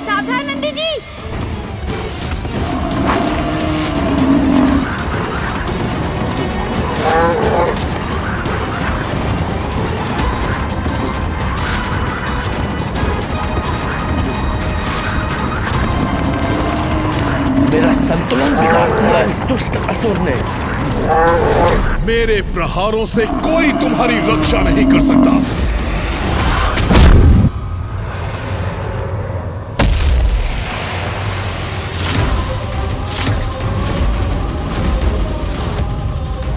सावधान नंदी जी। मेरा संतुलन बिगाड़ दिया इस दुष्ट असुर ने। मेरे प्रहारों से कोई तुम्हारी रक्षा नहीं कर सकता।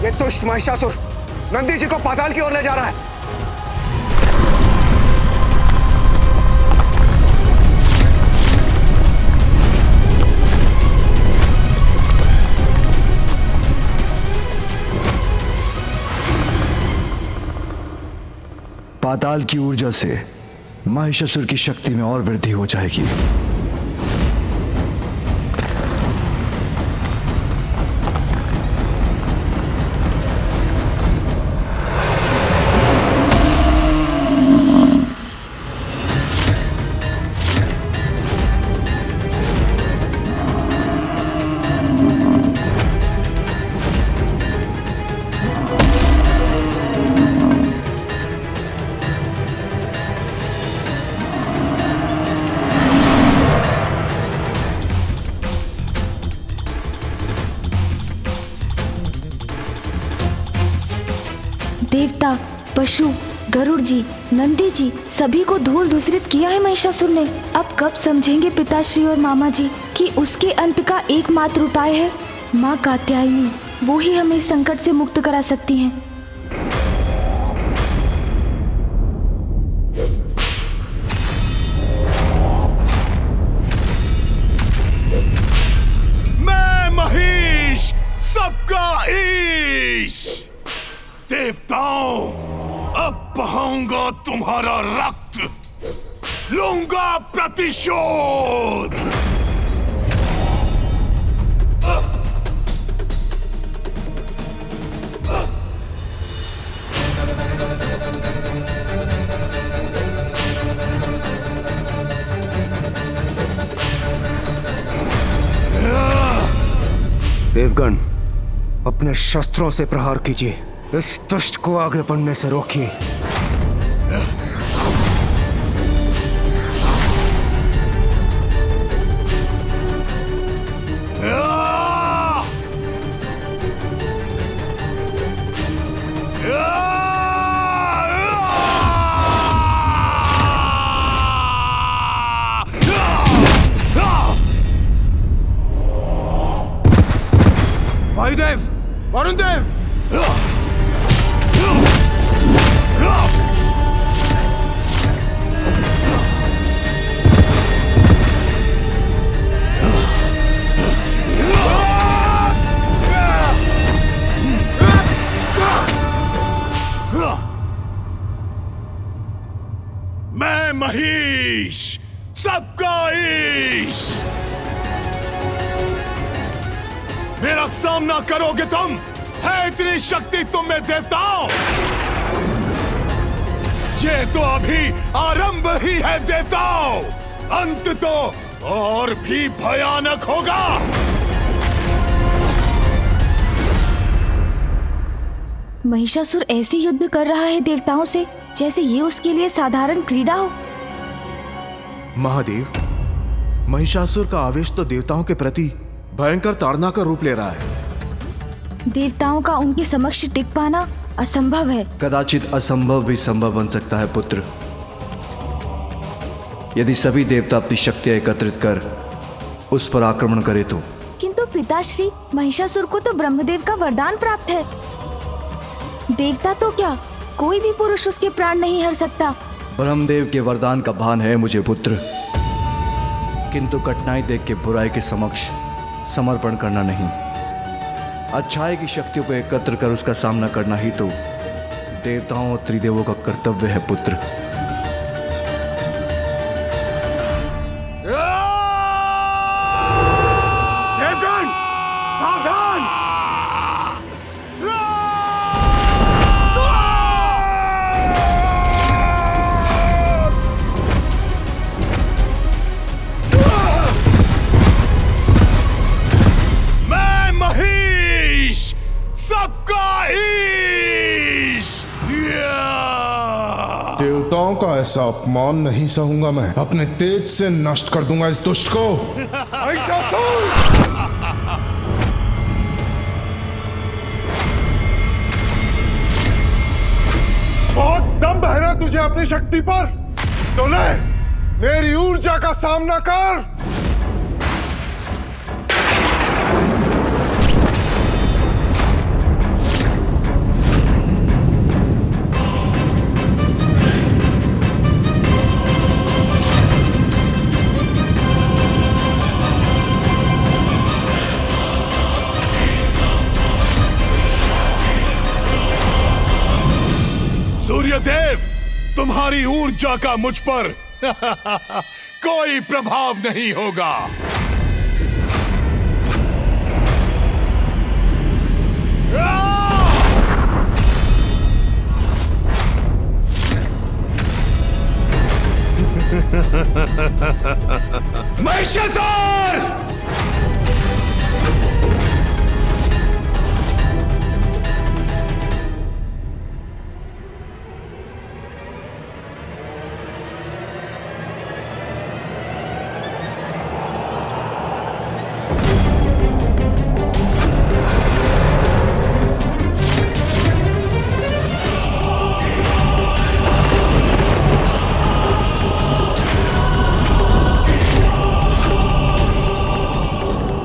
ये दुष्ट महिषासुर नंदी जी को पाताल की ओर ले जा रहा है। पाताल की ऊर्जा से महिषासुर की शक्ति में और वृद्धि हो जाएगी। देवता, पशु, गरुड़ जी, नंदी जी सभी को धूल धूसरित किया है महिषासुर ने। अब कब समझेंगे पिताश्री और मामा जी कि उसके अंत का एकमात्र उपाय है माँ कात्यायनी। वो ही हमें इस संकट से मुक्त करा सकती हैं। मैं महिष, सबका ईश। देवताओं, अब बहाऊंगा तुम्हारा रक्त, लूंगा प्रतिशोध। देवगण, अपने शस्त्रों से प्रहार कीजिए। इस दुष्ट को आगे बढ़ने से रोकिए। वायुदेव, वरुण देव, मैं महिष, सबका ईश। मेरा सामना करोगे तुम? है इतनी शक्ति तुम में देवताओं? ये तो अभी आरंभ ही है देवताओं, अंत तो और भी भयानक होगा। महिषासुर ऐसे युद्ध कर रहा है देवताओं से जैसे ये उसके लिए साधारण क्रीड़ा हो। महादेव, महिषासुर का आवेश तो देवताओं के प्रति भयंकर ताड़ना का रूप ले रहा है। देवताओं का उनके समक्ष टिक पाना असंभव है। कदाचित असंभव भी संभव बन सकता है पुत्र, यदि सभी देवता अपनी शक्तियां एकत्रित कर उस पर आक्रमण करे तो। किंतु पिताश्री, महिषासुर को तो ब्रह्मदेव का वरदान प्राप्त है। देवता तो क्या, कोई भी पुरुष उसके प्राण नहीं हर सकता। ब्रह्मदेव के वरदान का भान है मुझे पुत्र, किंतु कठिनाई देख के बुराई के समक्ष समर्पण करना नहीं। अच्छाई की शक्तियों को एकत्र कर उसका सामना करना ही तो देवताओं और त्रिदेवों का कर्तव्य है पुत्र। देवगण, सावधान! मैं महेश, सबका ईश! देवताओं का ऐसा अपमान नहीं सहूंगा मैं। अपने तेज से नष्ट कर दूंगा इस दुष्ट को। बहुत दम है ना तुझे अपनी शक्ति पर, तो ले मेरी ऊर्जा का सामना कर। सूर्यदेव, तुम्हारी ऊर्जा का मुझ पर कोई प्रभाव नहीं होगा। महिषासुर!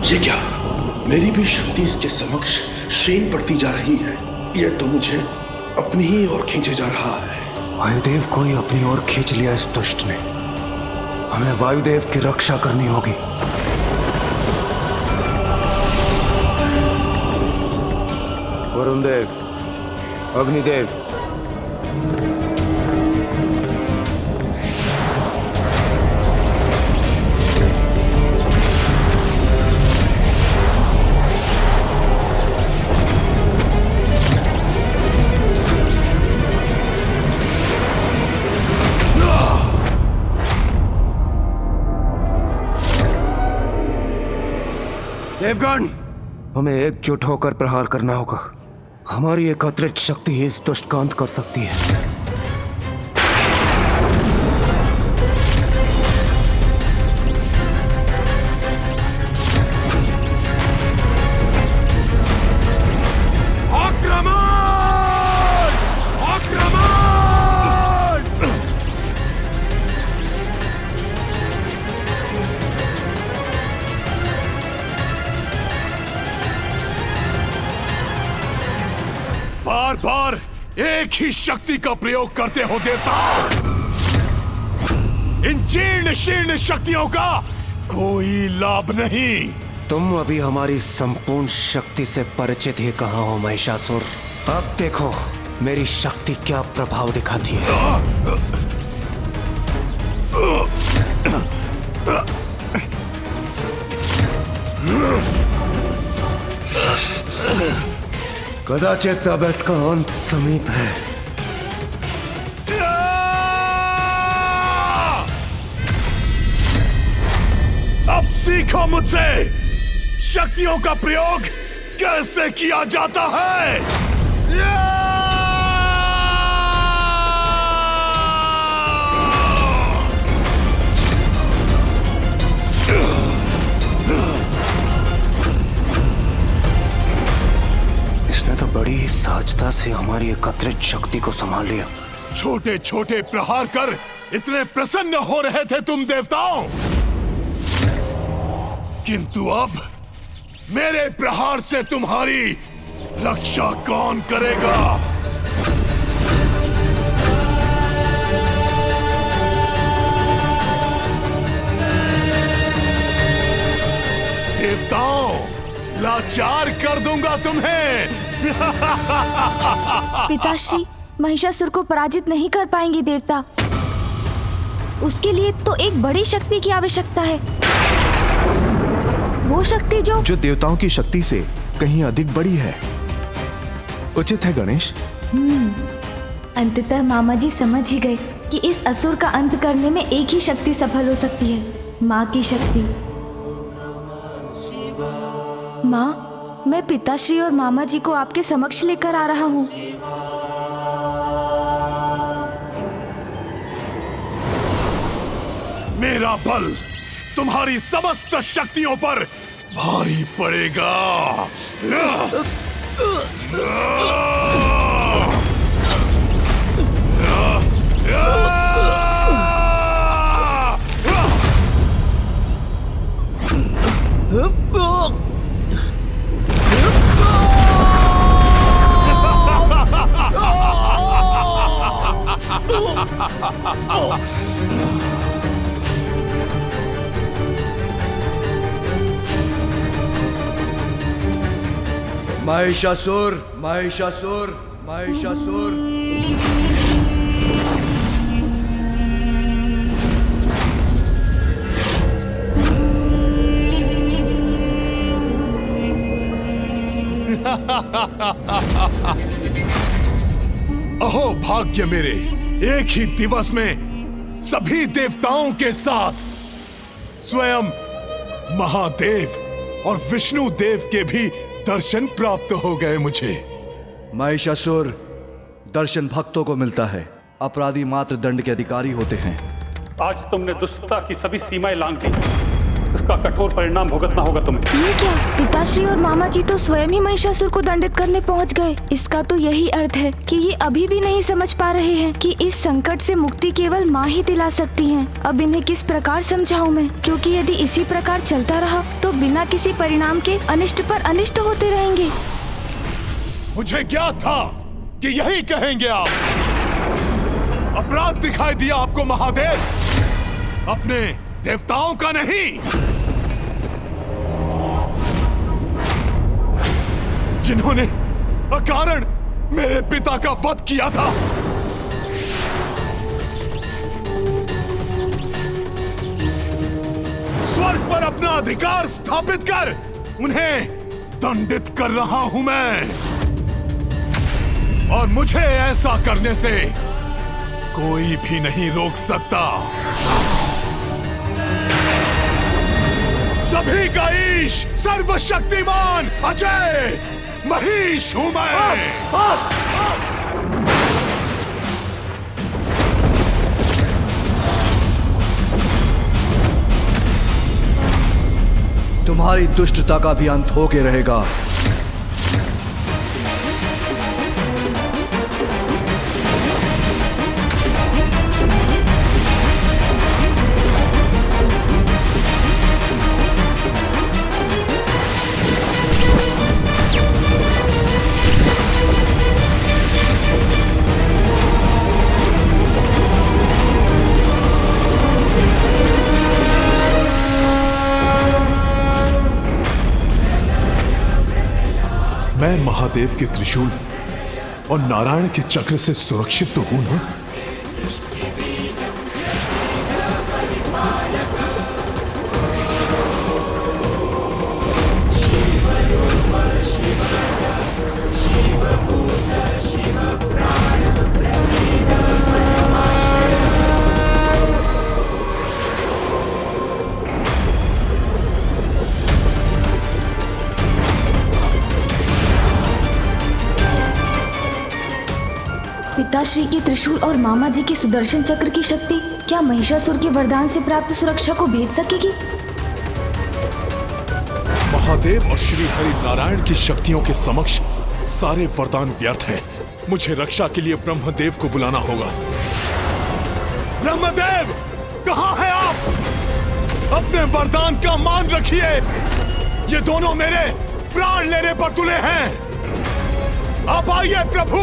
ये क्या? मेरी भी शक्ति इसके समक्ष क्षीण पड़ती जा रही है। यह तो मुझे अपनी ही ओर खींचे जा रहा है। वायुदेव को ही अपनी ओर खींच लिया इस दुष्ट ने। हमें वायुदेव की रक्षा करनी होगी। वरुण देव, अग्निदेव, देवगण, हमें एकजुट होकर प्रहार करना होगा। हमारी एकत्रित शक्ति ही इस दुष्ट का अंत कर सकती है। बार बार एक ही शक्ति का प्रयोग करते हो देवता। इन जीर्ण शीर्ण शक्तियों का कोई लाभ नहीं। तुम अभी हमारी संपूर्ण शक्ति से परिचित ही कहाँ हो महिषासुर। अब देखो मेरी शक्ति क्या प्रभाव दिखाती है। कदाचित अब इसका अंत समीप है। अब सीखो मुझसे शक्तियों का प्रयोग कैसे किया जाता है। सहजता से हमारी एकत्रित शक्ति को संभाल लिया। छोटे छोटे प्रहार कर इतने प्रसन्न हो रहे थे तुम देवताओं, किंतु अब मेरे प्रहार से तुम्हारी रक्षा कौन करेगा? देवताओं, लाचार कर दूंगा तुम्हें। पिताश्री, महिषासुर को पराजित नहीं कर पाएंगे देवता। उसके लिए तो एक बड़ी शक्ति की आवश्यकता है, वो शक्ति जो देवताओं की शक्ति से कहीं अधिक बड़ी है। उचित है गणेश। अंततः मामा जी समझ ही गए कि इस असुर का अंत करने में एक ही शक्ति सफल हो सकती है, माँ की शक्ति। माँ, मैं पिताश्री और मामा जी को आपके समक्ष लेकर आ रहा हूँ। मेरा बल तुम्हारी समस्त शक्तियों पर भारी पड़ेगा। महिषासुर, महिषासुर, महिषासुर। अहो भाग्य मेरे, एक ही दिवस में सभी देवताओं के साथ स्वयं महादेव और विष्णु देव के भी दर्शन प्राप्त हो गए मुझे। महिषासुर, दर्शन भक्तों को मिलता है, अपराधी मात्र दंड के अधिकारी होते हैं। आज तुमने दुष्टता की सभी सीमाएं लांघ दी, इसका कठोर परिणाम भुगतना होगा तुम्हें। ये क्या? पिताश्री और मामा जी तो स्वयं ही महिषासुर को दंडित करने पहुंच गए। इसका तो यही अर्थ है कि ये अभी भी नहीं समझ पा रहे हैं कि इस संकट से मुक्ति केवल माँ ही दिला सकती हैं। अब इन्हें किस प्रकार समझाऊं मैं, क्योंकि यदि इसी प्रकार चलता रहा तो बिना किसी परिणाम के अनिष्ट पर अनिष्ट होते रहेंगे। मुझे ज्ञात था कि यही कहेंगे आप। अपराध दिखाई दिया आपको महादेव, अपने देवताओं का नहीं, जिन्होंने अकारण मेरे पिता का वध किया था। स्वर्ग पर अपना अधिकार स्थापित कर उन्हें दंडित कर रहा हूं मैं, और मुझे ऐसा करने से कोई भी नहीं रोक सकता। सभी का ईश, सर्वशक्तिमान, अजय महिष हूं मैं। तुम्हारी दुष्टता का भी अंत होके रहेगा। मैं महादेव के त्रिशूल और नारायण के चक्र से सुरक्षित तो हूं ना? पिताश्री की त्रिशूल और मामा जी के सुदर्शन चक्र की शक्ति क्या महिषासुर के वरदान से प्राप्त सुरक्षा को भेद सकेगी? महादेव और श्री हरि नारायण की शक्तियों के समक्ष सारे वरदान व्यर्थ हैं। मुझे रक्षा के लिए ब्रह्मदेव को बुलाना होगा। ब्रह्मदेव, कहाँ है आप? अपने वरदान का मान रखिए। ये दोनों मेरे प्राण लेने पर तुले हैं। अब आइए प्रभु,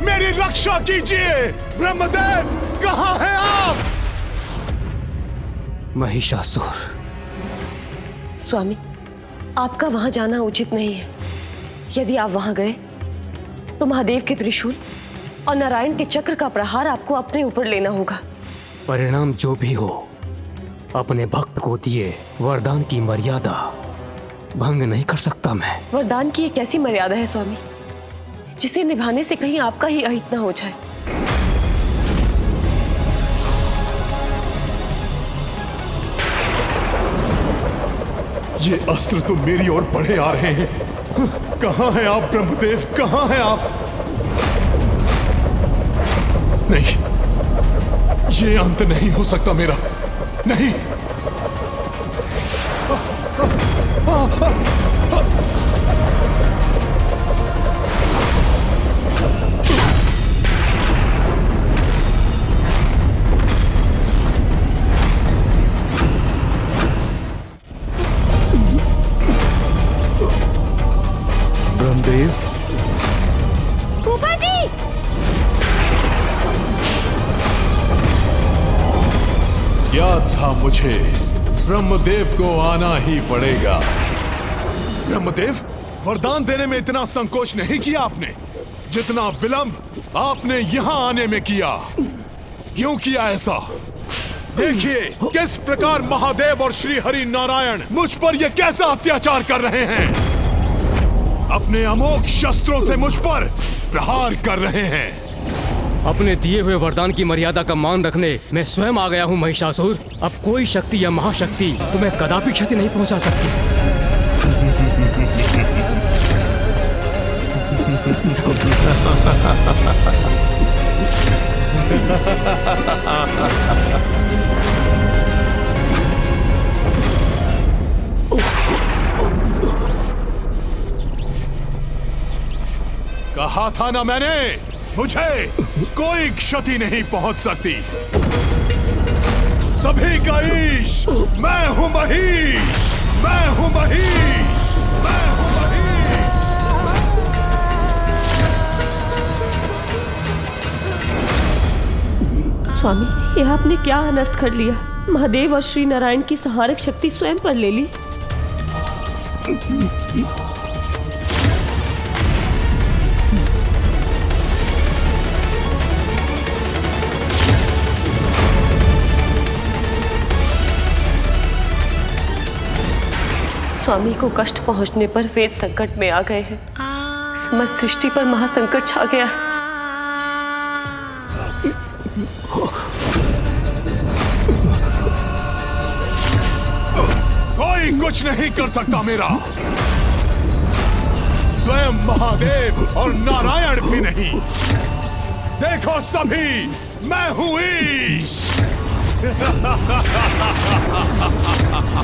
मेरी रक्षा कीजिए। ब्रह्मदेव, कहाँ है आप? महिषासुर, स्वामी, आपका वहां जाना उचित नहीं है। यदि आप वहां गए तो महादेव के त्रिशूल और नारायण के चक्र का प्रहार आपको अपने ऊपर लेना होगा। परिणाम जो भी हो, अपने भक्त को दिए वरदान की मर्यादा भंग नहीं कर सकता मैं। वरदान की एक ऐसी मर्यादा है स्वामी, जिसे निभाने से कहीं आपका ही अहित न हो जाए। ये अस्त्र तो मेरी ओर बढ़े आ रहे हैं। कहां हैं आप ब्रह्मदेव, कहां हैं आप? नहीं, ये अंत नहीं हो सकता मेरा, नहीं। ब्रह्मदेव, फूफा जी! याद था मुझे, ब्रह्मदेव को आना ही पड़ेगा। ब्रह्मदेव, वरदान देने में इतना संकोच नहीं किया आपने, जितना विलंब आपने यहां आने में किया। क्यों किया ऐसा? देखिए किस प्रकार महादेव और श्री हरि नारायण मुझ पर यह कैसा अत्याचार कर रहे हैं। अपने अमोघ शस्त्रों से मुझ पर प्रहार कर रहे हैं। अपने दिए हुए वरदान की मर्यादा का मान रखने मैं स्वयं आ गया हूँ महिषासुर। अब कोई शक्ति या महाशक्ति तुम्हें कदापि क्षति नहीं पहुंचा सकती। कहा था ना मैंने, मुझे कोई क्षति नहीं पहुंच सकती। सभी का ईश मैं हूं महिष, मैं हूं महिष, मैं हूं महिष। स्वामी, यह आपने क्या अनर्थ कर लिया? महादेव और श्री नारायण की संहारक शक्ति स्वयं पर ले ली। स्वामी को कष्ट पहुंचने पर वेद संकट में आ गए हैं। समस्त सृष्टि पर महासंकट छा गया है। कोई कुछ नहीं कर सकता मेरा, स्वयं महादेव और नारायण भी नहीं। देखो सभी, मैं हूं ईश।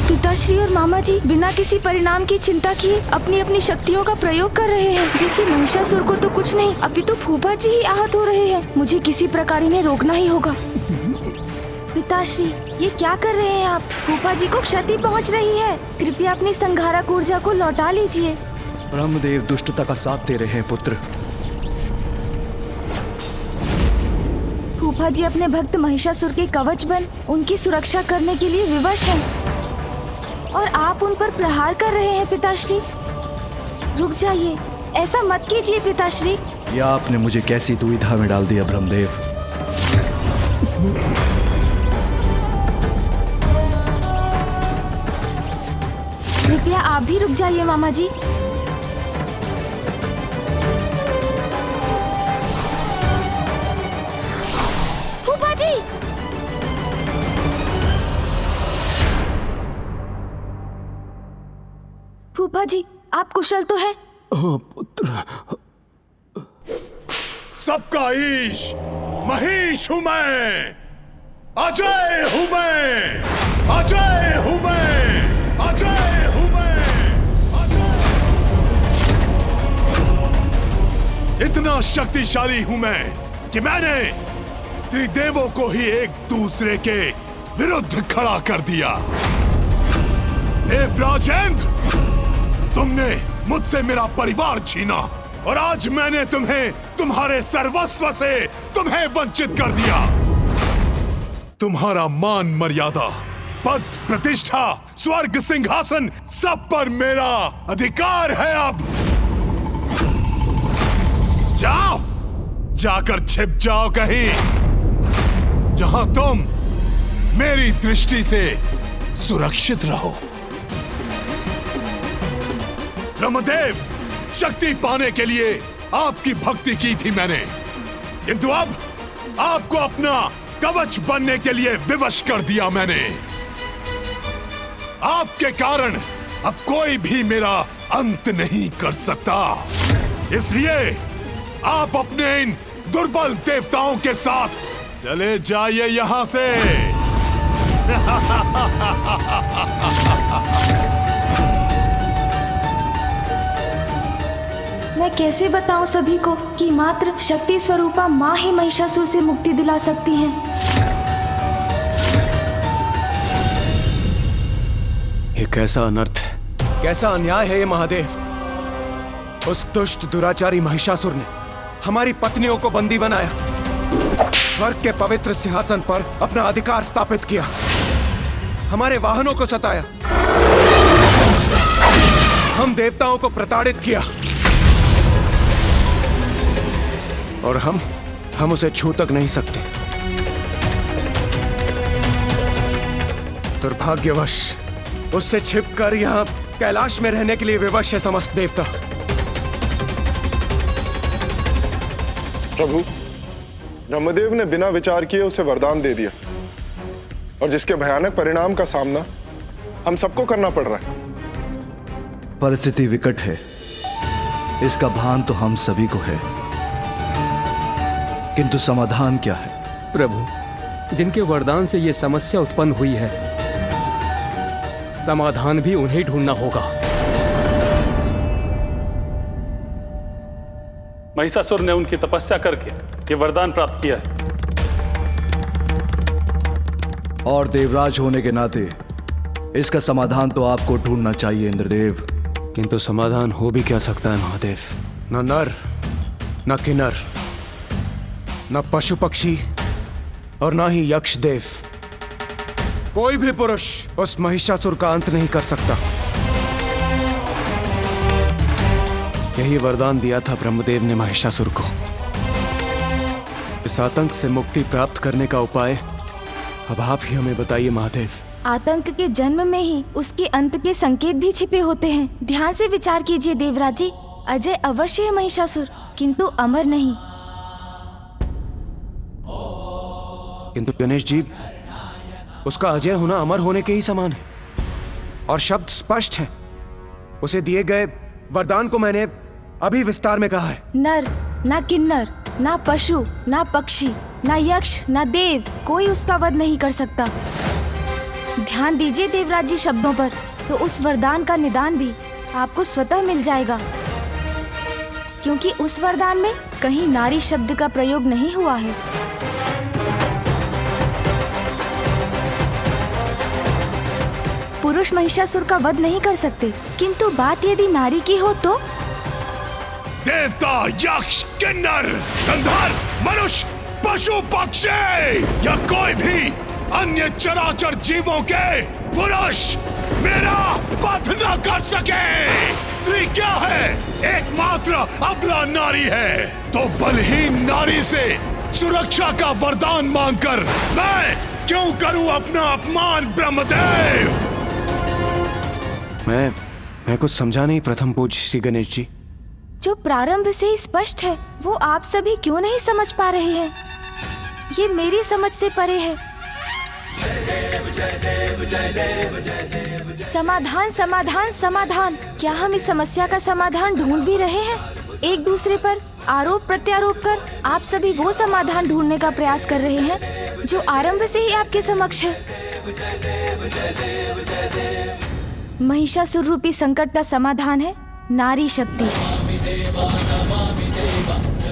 पिताश्री और मामा जी बिना किसी परिणाम की चिंता किए अपनी अपनी शक्तियों का प्रयोग कर रहे हैं, जिससे महिषासुर को तो कुछ नहीं, अभी तो फूफा जी ही आहत हो रहे हैं। मुझे किसी प्रकार इन्हें रोकना ही होगा। पिताश्री, ये क्या कर रहे हैं आप? फूफा जी को क्षति पहुंच रही है। कृपया अपनी संहारक ऊर्जा को लौटा लीजिए। ब्रह्मदेव दुष्टता का साथ दे रहे हैं पुत्र। फूफा जी अपने भक्त महिषासुर के कवच बन उनकी सुरक्षा करने के लिए विवश हैं, और आप उन पर प्रहार कर रहे हैं। पिताश्री, रुक जाइए, ऐसा मत कीजिए पिताश्री। या आपने मुझे कैसी दुविधा में डाल दिया ब्रह्मदेव। कृपया आप भी रुक जाइए मामा जी। फूफा जी, फूफा जी, आप कुशल तो हैं? पुत्र, सबका ईश महिष हूं मैं, अजय हूं मैं, अजय हूं मैं, अजय हूं मैं, अजय। इतना शक्तिशाली हूं मैं कि मैंने त्रिदेवों को ही एक दूसरे के विरुद्ध खड़ा कर दिया। देवराजेंद्र, तुमने मुझसे मेरा परिवार छीना और आज मैंने तुम्हें तुम्हारे सर्वस्व से तुम्हें वंचित कर दिया। तुम्हारा मान मर्यादा, पद, प्रतिष्ठा, स्वर्ग, सिंहासन, सब पर मेरा अधिकार है। अब जाओ, जाकर छिप जाओ कहीं जहां तुम मेरी दृष्टि से सुरक्षित रहो। ब्रह्मदेव, शक्ति पाने के लिए आपकी भक्ति की थी मैंने, किंतु अब आपको अपना कवच बनने के लिए विवश कर दिया मैंने। आपके कारण अब कोई भी मेरा अंत नहीं कर सकता। इसलिए आप अपने इन दुर्बल देवताओं के साथ चले जाइए यहां से। मैं कैसे बताऊं सभी को कि मात्र शक्ति स्वरूपा माँ ही महिषासुर से मुक्ति दिला सकती हैं। ये कैसा अनर्थ है, कैसा अन्याय है ये महादेव। उस दुष्ट दुराचारी महिषासुर ने हमारी पत्नियों को बंदी बनाया, स्वर्ग के पवित्र सिंहासन पर अपना अधिकार स्थापित किया, हमारे वाहनों को सताया, हम देवताओं को प्रताड़ित किया और हम उसे छू तक नहीं सकते। दुर्भाग्यवश उससे छिपकर यहाँ कैलाश में रहने के लिए विवश है समस्त देवता। प्रभु, ब्रह्मदेव ने बिना विचार किए उसे वरदान दे दिया और जिसके भयानक परिणाम का सामना हम सबको करना पड़ रहा है। परिस्थिति विकट है, इसका भान तो हम सभी को है, किंतु समाधान क्या है? प्रभु, जिनके वरदान से ये समस्या उत्पन्न हुई है, समाधान भी उन्हें ढूंढना होगा। महिषासुर ने उनकी तपस्या करके ये वरदान प्राप्त किया है और देवराज होने के नाते इसका समाधान तो आपको ढूंढना चाहिए इंद्रदेव। किंतु समाधान हो भी क्या सकता है महादेव? न नर, न किन्नर, न पशु पक्षी और न ही यक्ष देव, कोई भी पुरुष उस महिषासुर का अंत नहीं कर सकता। यही वरदान दिया था ब्रह्मदेव ने महिषासुर को। इस आतंक से मुक्ति प्राप्त करने का उपाय अब आप ही हमें बताइए महादेव। आतंक के जन्म में ही उसके अंत के संकेत भी छिपे होते हैं। ध्यान से विचार कीजिए देवराज जी। अजय अवश्य है महिषासुर, किंतु अमर नहीं। किंतु गणेश जी, उसका अजय होना अमर होने के ही समान है और शब्द स्पष्ट है। उसे दिए गए वरदान को मैंने अभी विस्तार में कहा है। नर, ना किन्नर, ना पशु, ना पक्षी, ना यक्ष, ना देव, कोई उसका वध नहीं कर सकता। ध्यान दीजिए देवराज जी शब्दों पर, तो उस वरदान का निदान भी आपको स्वतः मिल जाएगा, क्योंकि उस वरदान में कहीं नारी शब्द का प्रयोग नहीं हुआ है। पुरुष महिषासुर का वध नहीं कर सकते, किंतु बात यदि नारी की हो तो देवता, यक्ष, किन्नर, गंधर्व, मनुष्य, पशु पक्षी या कोई भी अन्य चराचर जीवों के पुरुष मेरा वध न कर सके। स्त्री क्या है? एकमात्र अबला नारी है। तो बलहीन नारी से सुरक्षा का वरदान मांगकर मैं क्यों करूं अपना अपमान ब्रह्मदेव? मैं कुछ समझा नहीं प्रथम पूज्य श्री गणेश जी। जो प्रारंभ से ही स्पष्ट है वो आप सभी क्यों नहीं समझ पा रहे हैं? ये मेरी समझ से परे है। समाधान, समाधान, समाधान। क्या हम इस समस्या का समाधान ढूंढ भी रहे हैं? एक दूसरे पर आरोप प्रत्यारोप कर आप सभी वो समाधान ढूंढने का प्रयास कर रहे हैं जो आरंभ से ही आपके समक्ष है। महिषासुर रूपी संकट का समाधान है नारी शक्ति।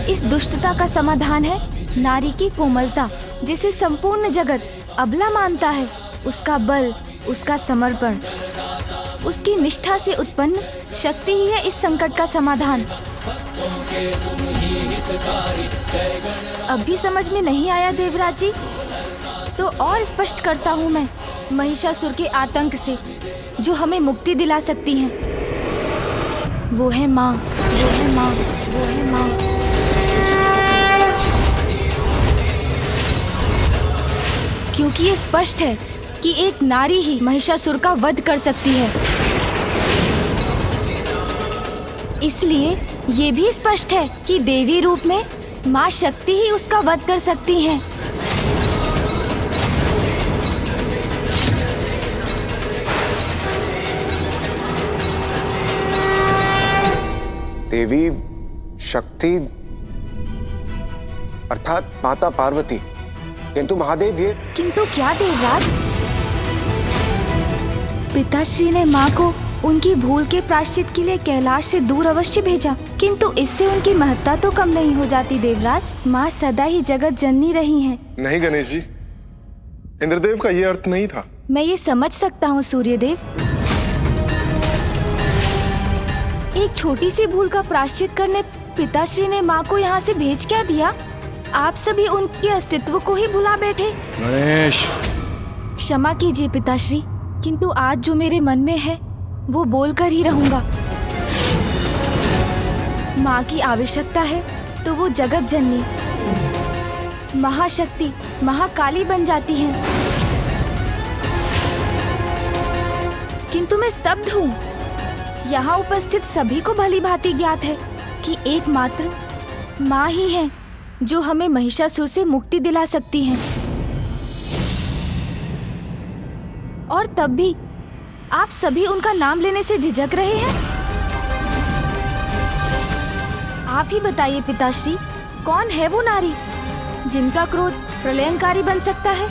इस दुष्टता का समाधान है नारी की कोमलता, जिसे संपूर्ण जगत अबला मानता है। उसका बल, उसका समर्पण, उसकी निष्ठा से उत्पन्न शक्ति ही है इस संकट का समाधान। अब भी समझ में नहीं आया देवराज जी? तो और स्पष्ट करता हूँ मैं, महिषासुर के आतंक से जो हमें मुक्ति दिला सकती हैं, वो है माँ, वो है माँ, वो है माँ। क्योंकि ये स्पष्ट है कि एक नारी ही महिषासुर का वध कर सकती है। इसलिए ये भी स्पष्ट है कि देवी रूप में माँ शक्ति ही उसका वध कर सकती हैं। देवी शक्ति अर्थात माता पार्वती, किंतु महादेव ये किंतु क्या देवराज? पिताश्री ने माँ को उनकी भूल के प्रायश्चित के लिए कैलाश से दूर अवश्य भेजा, किंतु इससे उनकी महत्ता तो कम नहीं हो जाती देवराज। माँ सदा ही जगत जननी रही हैं। नहीं गणेश जी, इंद्रदेव का ये अर्थ नहीं था। मैं ये समझ सकता हूँ सूर्यदेव। एक छोटी सी भूल का प्रायश्चित करने पिताश्री ने माँ को यहाँ से भेज क्या दिया? आप सभी उनके अस्तित्व को ही भुला बैठे। गणेश, क्षमा कीजिए पिताश्री, किंतु आज जो मेरे मन में है वो बोल कर ही रहूंगा। माँ की आवश्यकता है तो वो जगत जननी महाशक्ति महाकाली बन जाती हैं। किंतु मैं स्तब्ध हूँ। यहाँ उपस्थित सभी को भली भांति ज्ञात है कि एकमात्र माँ ही है जो हमें महिषासुर से मुक्ति दिला सकती हैं। और तब भी आप सभी उनका नाम लेने से झिझक रहे हैं। आप ही बताइए पिताश्री, कौन है वो नारी जिनका क्रोध प्रलयंकारी बन सकता है?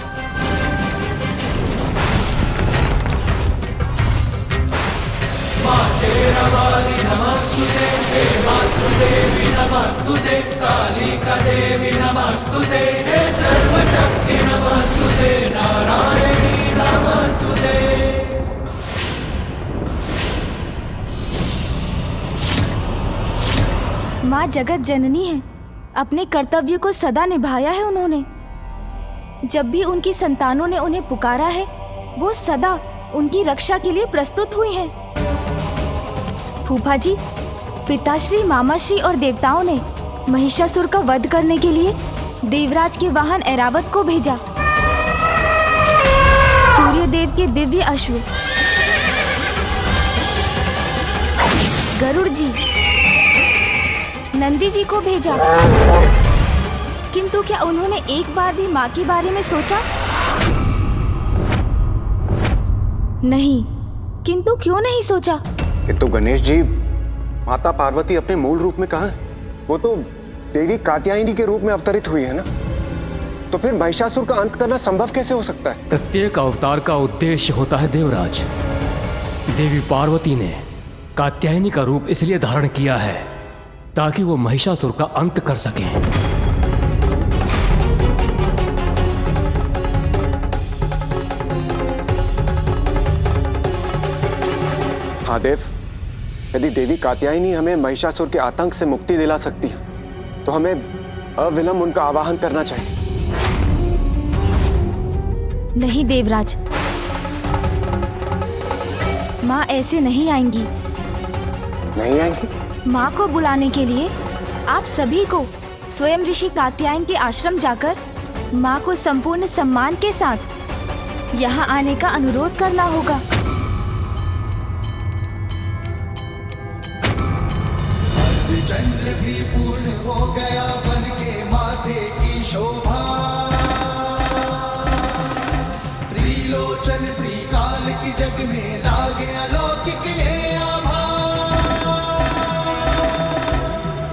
माँ जगत जननी है। अपने कर्तव्य को सदा निभाया है उन्होंने। जब भी उनकी संतानों ने उन्हें पुकारा है, वो सदा उनकी रक्षा के लिए प्रस्तुत हुई हैं। फूफा जी, पिताश्री, मामाश्री और देवताओं ने महिषासुर का वध करने के लिए देवराज के वाहन ऐरावत को भेजा। सूर्यदेव के दिव्य अश्व गरुड़ जी, नंदी जी को भेजा। किंतु क्या उन्होंने एक बार भी माँ के बारे में सोचा? नहीं। किंतु क्यों नहीं सोचा? किंतु गणेश जी, माता पार्वती अपने मूल रूप में कहाँ है? वो तो देवी कात्यायनी के रूप में अवतरित हुई है ना। तो फिर महिषासुर का अंत करना संभव कैसे हो सकता है? प्रत्येक अवतार का उद्देश्य होता है देवराज। देवी पार्वती ने कात्यायनी का रूप इसलिए धारण किया है ताकि वो महिषासुर का अंत कर सके। महादेव, यदि देवी कात्यायनी हमें महिषासुर के आतंक से मुक्ति दिला सकती है तो हमें अविलंब उनका आवाहन करना चाहिए। नहीं देवराज, माँ ऐसे नहीं आएंगी। नहीं आएंगी? माँ को बुलाने के लिए आप सभी को स्वयं ऋषि कात्यायन के आश्रम जाकर माँ को संपूर्ण सम्मान के साथ यहाँ आने का अनुरोध करना होगा। चंद्र भी पूर्ण हो गया बन के माथे की शोभा। त्रिलोचन त्रिकाल की जग में लागे अलौकिक ये आभा।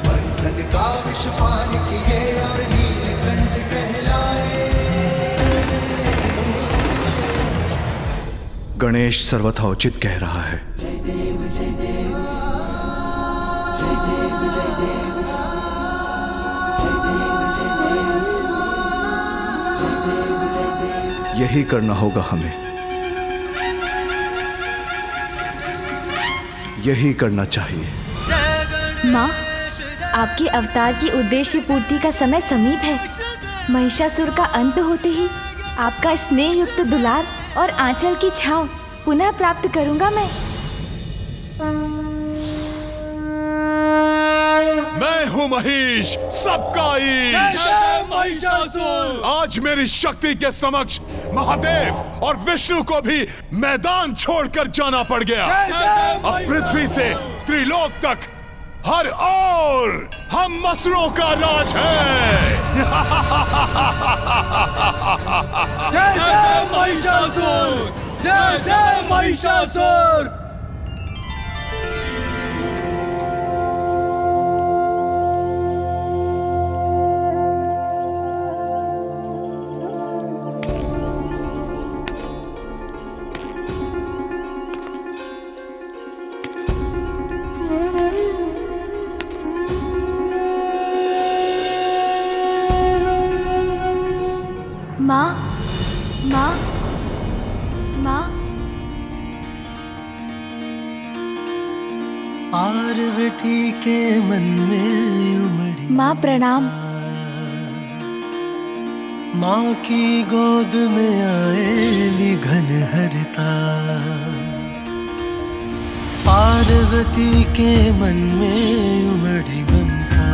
बंधन का विषपान किए और नीलकंठ कहलाए। गणेश सर्वथा उचित कह रहा है। यही करना होगा हमें, यही करना चाहिए। माँ, आपके अवतार की उद्देश्य पूर्ति का समय समीप है। महिषासुर का अंत होते ही आपका स्नेह युक्त दुलार और आंचल की छांव पुनः प्राप्त करूंगा मैं हूँ महिष, सबका ईश। महिषासुर आज मेरी शक्ति के समक्ष महादेव और विष्णु को भी मैदान छोड़कर जाना पड़ गया। अब पृथ्वी से त्रिलोक तक हर ओर हम मसरों का राज है। जय जय महिषासुर, जय जय महिषासुर। माँ, माँ, माँ। पार्वती के मन में उमड़ी माँ प्रणाम। माँ की गोद में आए विघन हरता। पार्वती के मन में उमड़ी ममता।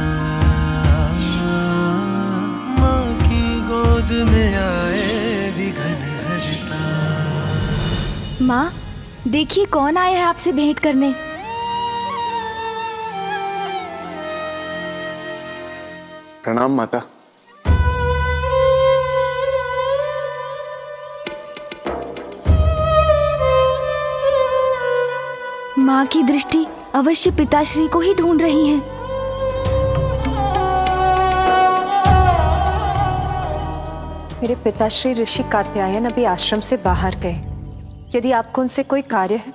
माँ की गोद में आए विघन हरता। माँ, देखिए कौन आया है आपसे भेंट करने। प्रणाम माता। माँ की दृष्टि अवश्य पिताश्री को ही ढूंढ रही है। मेरे पिताश्री ऋषि कात्यायन अभी आश्रम से बाहर गए। यदि आपको उनसे कोई कार्य है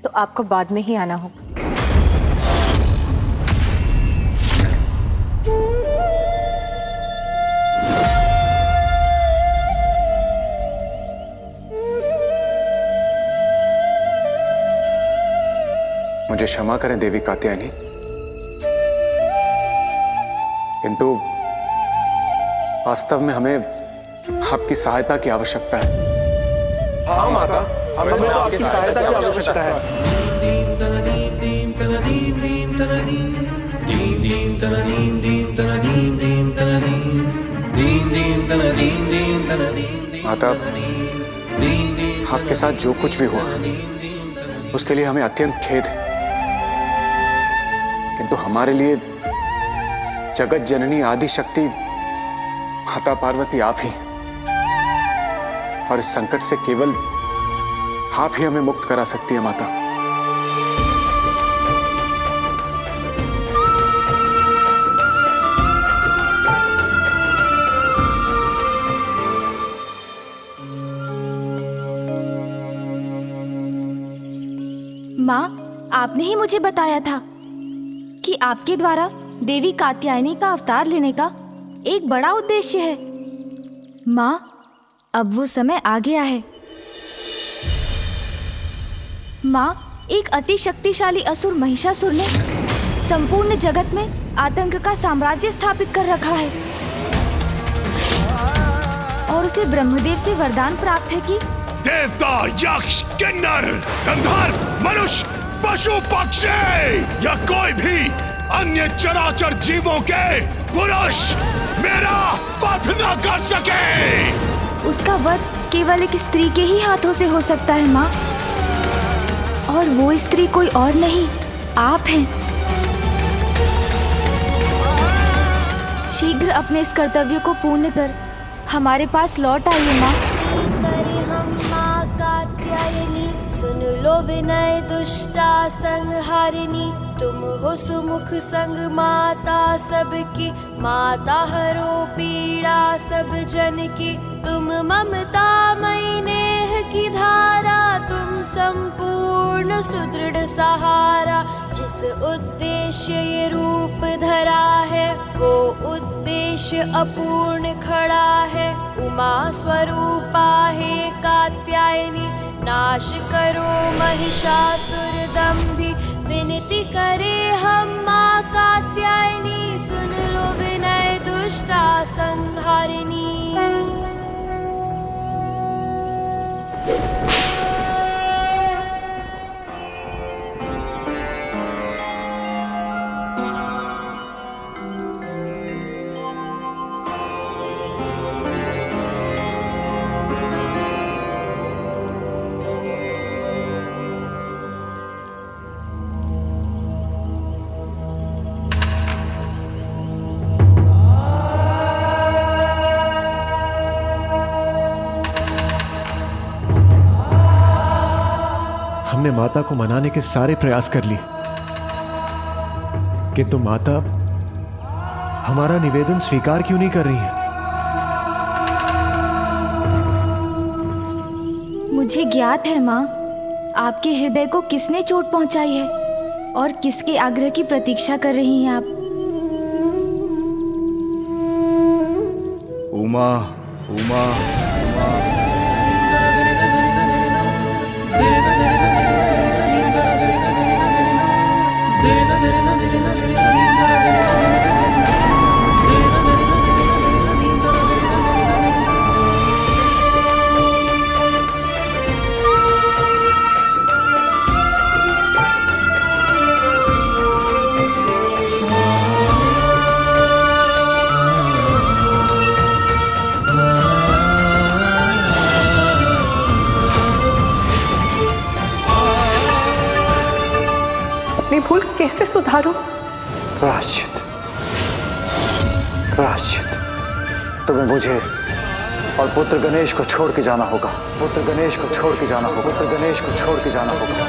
तो आपको बाद में ही आना होगा। मुझे क्षमा करें देवी कात्यायनी, किंतु वास्तव में हमें आपकी सहायता की आवश्यकता है। हाँ माता, हमें तो आपकी सहायता की आवश्यकता है। माता, आपके साथ जो कुछ भी हुआ उसके लिए हमें अत्यंत खेद है, किंतु हमारे लिए जगत जननी आदि शक्ति माता पार्वती आप ही, और इस संकट से केवल आप ही हमें मुक्त करा सकती है माता। माँ, आपने ही मुझे बताया था कि आपके द्वारा देवी कात्यायनी का अवतार लेने का एक बड़ा उद्देश्य है। माँ, अब वो समय आ गया है। माँ, एक अति शक्तिशाली असुर महिषासुर ने संपूर्ण जगत में आतंक का साम्राज्य स्थापित कर रखा है और उसे ब्रह्मदेव से वरदान प्राप्त है कि देवता, यक्ष, किन्नर, गंधर्व, मनुष्य, पशु, पक्षी या कोई भी अन्य चराचर जीवों के पुरुष मेरा वध न कर सके। उसका वध केवल एक स्त्री के ही हाथों से हो सकता है माँ, और वो स्त्री कोई और नहीं, आप हैं। शीघ्र अपने इस कर्तव्य को पूर्ण कर हमारे पास लौट आइए माँ। सुन लो विनय दुष्टा संहारिणी, तुम हो सुमुख संग माता सबकी। माता हरो पीड़ा सब जन की, तुम ममता मई नेह की धारा। तुम संपूर्ण सुदृढ़ सहारा, जिस जिस उद्देश्य ये रूप धरा है वो उद्देश्य अपूर्ण खड़ा है। उमा स्वरूपा हे कात्यायनी नाश करो महिषासुर दंभी। विनती करे हम माँ कात्यायनी सुन लो विनय दुष्टा संहारिणी। हमने माता को मनाने के सारे प्रयास कर लिए, किंतु माता हमारा निवेदन स्वीकार क्यों नहीं कर रही है? मुझे ज्ञात है माँ, आपके हृदय को किसने चोट पहुंचाई है और किसके आग्रह की प्रतीक्षा कर रही हैं आप। उमा, उमा, उमा। भूल कैसे सुधारूं? प्रायश्चित, प्रायश्चित। तुम्हें मुझे और पुत्र गणेश को छोड़ के जाना होगा। पुत्र गणेश को छोड़ के जाना होगा। पुत्र गणेश को छोड़ के जाना होगा।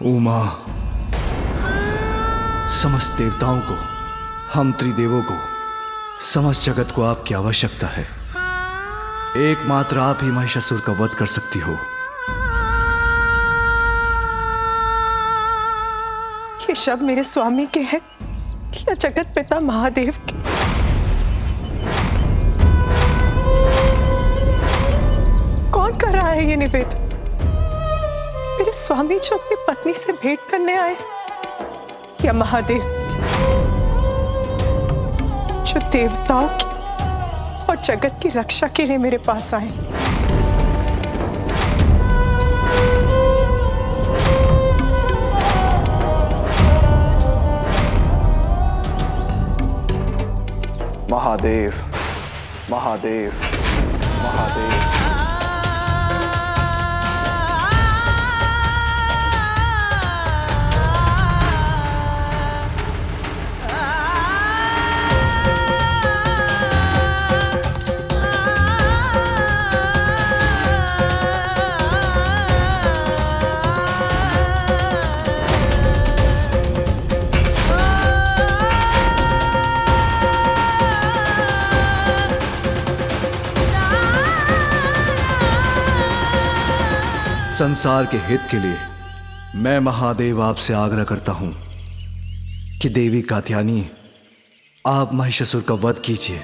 उमा, समस्त देवताओं को, हम त्रिदेवों को, समस्त जगत को आपकी आवश्यकता है। एकमात्र आप ही महिषासुर का वध कर सकती हो। ये शब्द मेरे स्वामी के हैं या जगत पिता महादेव के? कौन कर रहा है ये निवेदन? मेरे स्वामी जो अपनी पत्नी से भेंट करने आए या महादेव जो देवताओं की और जगत की रक्षा के लिए मेरे पास आए? महादेव, महादेव, महादेव। संसार के हित के लिए मैं महादेव आपसे आग्रह करता हूं कि देवी कात्यायनी आप महिषासुर का वध कीजिए।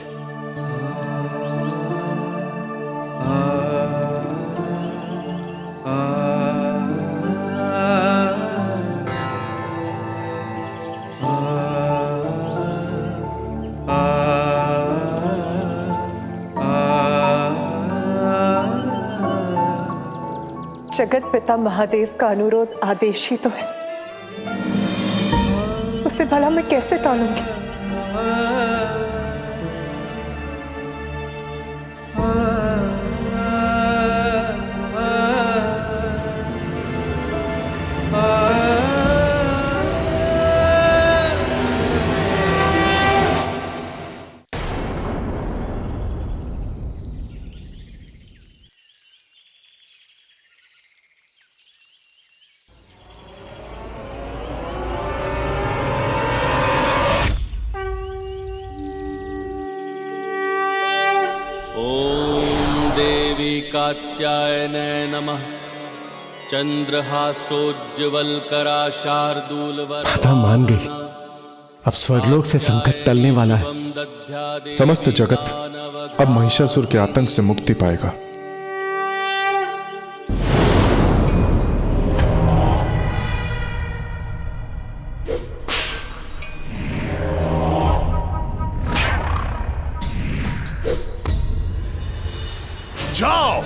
जगत पिता महादेव का अनुरोध आदेश ही तो है, उसे भला मैं कैसे टालूंगी? कात्यायने नमः। चंद्रहासोज्ज्वलकरा शार्दूलवर। कथा मान गई। अब स्वर्गलोक से संकट टलने वाला है। समस्त जगत अब महिषासुर के आतंक से मुक्ति पाएगा। जाओ,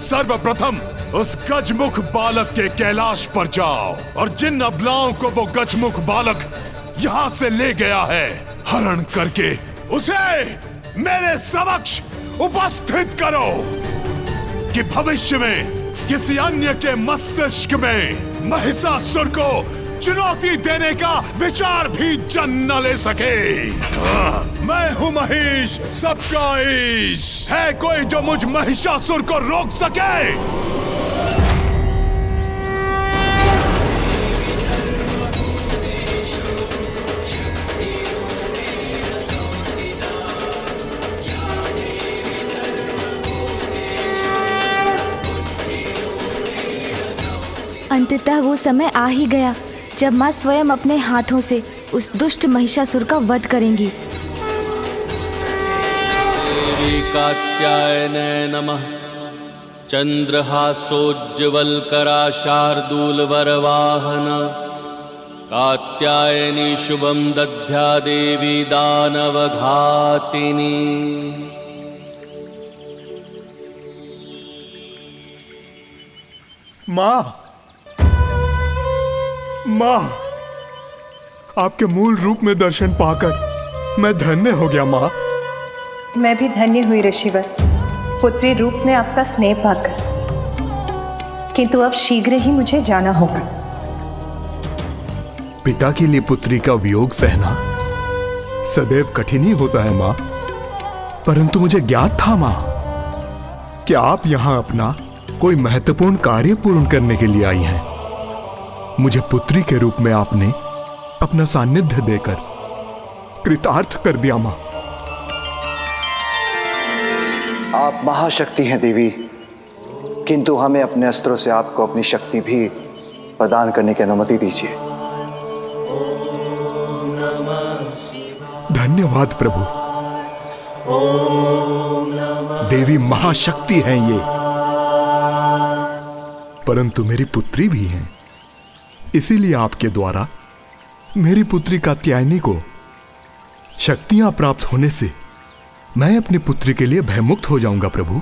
सर्वप्रथम उस गजमुख बालक के कैलाश पर जाओ और जिन अबलाओं को वो गजमुख बालक यहां से ले गया है, हरण करके उसे मेरे समक्ष उपस्थित करो कि भविष्य में किसी अन्य के मस्तिष्क में महिषासुर को चुनौती देने का विचार भी जन्म न ले सके। मैं हूं महिष, सबका ईश। है कोई जो मुझ महिषासुर को रोक सके? अंततः वो समय आ ही गया जब माँ स्वयं अपने हाथों से उस दुष्ट महिषासुर का वध करेंगी। देवी कात्यायने नमः। चंद्रहासोज्ज्वलकरा शार्दूलवरवाहन। कात्यायनी शुभम दद्या देवी दानवघातिनी। माँ, माँ, आपके मूल रूप में दर्शन पाकर मैं धन्य हो गया। माँ, मैं भी धन्य हुई ऋषिवर, पुत्री रूप में आपका स्नेह पाकर। किंतु अब शीघ्र ही मुझे जाना होगा। पिता के लिए पुत्री का वियोग सहना सदैव कठिन ही होता है माँ, परंतु मुझे ज्ञात था माँ कि आप यहाँ अपना कोई महत्वपूर्ण कार्य पूर्ण करने के लिए आई हैं। मुझे पुत्री के रूप में आपने अपना सानिध्य देकर कृतार्थ कर दिया मां। आप महाशक्ति हैं देवी, किंतु हमें अपने अस्त्रों से आपको अपनी शक्ति भी प्रदान करने की अनुमति दीजिए। धन्यवाद प्रभु। देवी महाशक्ति हैं ये, परंतु मेरी पुत्री भी हैं। इसीलिए आपके द्वारा मेरी पुत्री कात्यायनी को शक्तियां प्राप्त होने से मैं अपनी पुत्री के लिए भयमुक्त हो जाऊंगा प्रभु।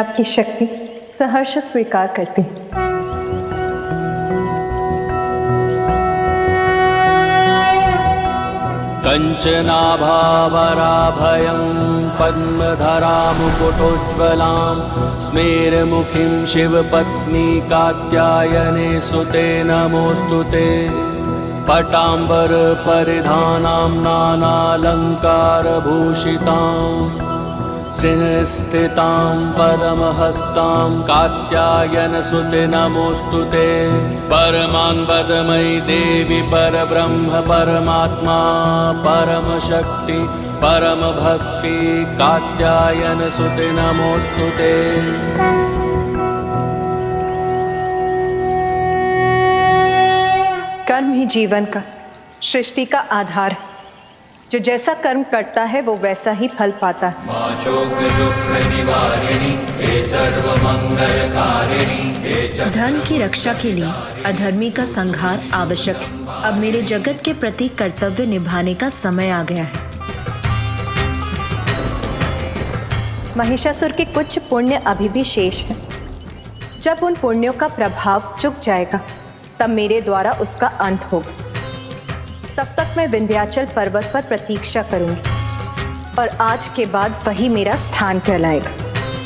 आपकी शक्ति सहर्ष स्वीकार करती हूँ। कंचनाभावराभयं पद्मधरामुकुटोज्ज्वलां स्मेरमुखीं शिवपत्नी कात्यायने सुते नमोऽस्तुते। पटाम्बरपरिधानां नानालङ्कारभूषितां सिंहस्थितां पद्महस्तां कात्यायनसुते नमोऽस्तुते। परमान्वदमयी देवी परब्रह्म परमात्मा परमशक्ति परमभक्ति कात्यायनसुते नमोऽस्तुते। कर्म ही जीवन का, सृष्टि का आधार है। जो जैसा कर्म करता है वो वैसा ही फल पाता है। धन की रक्षा के लिए अधर्मी का संहार आवश्यक है। अब मेरे जगत के प्रति कर्तव्य निभाने का समय आ गया है। महिषासुर के कुछ पुण्य अभी भी शेष है। जब उन पुण्यों का प्रभाव चुक जाएगा तब मेरे द्वारा उसका अंत होगा। तब तक मैं विंध्याचल पर्वत पर प्रतीक्षा करूंगी और आज के बाद वही मेरा स्थान कहलाएगा।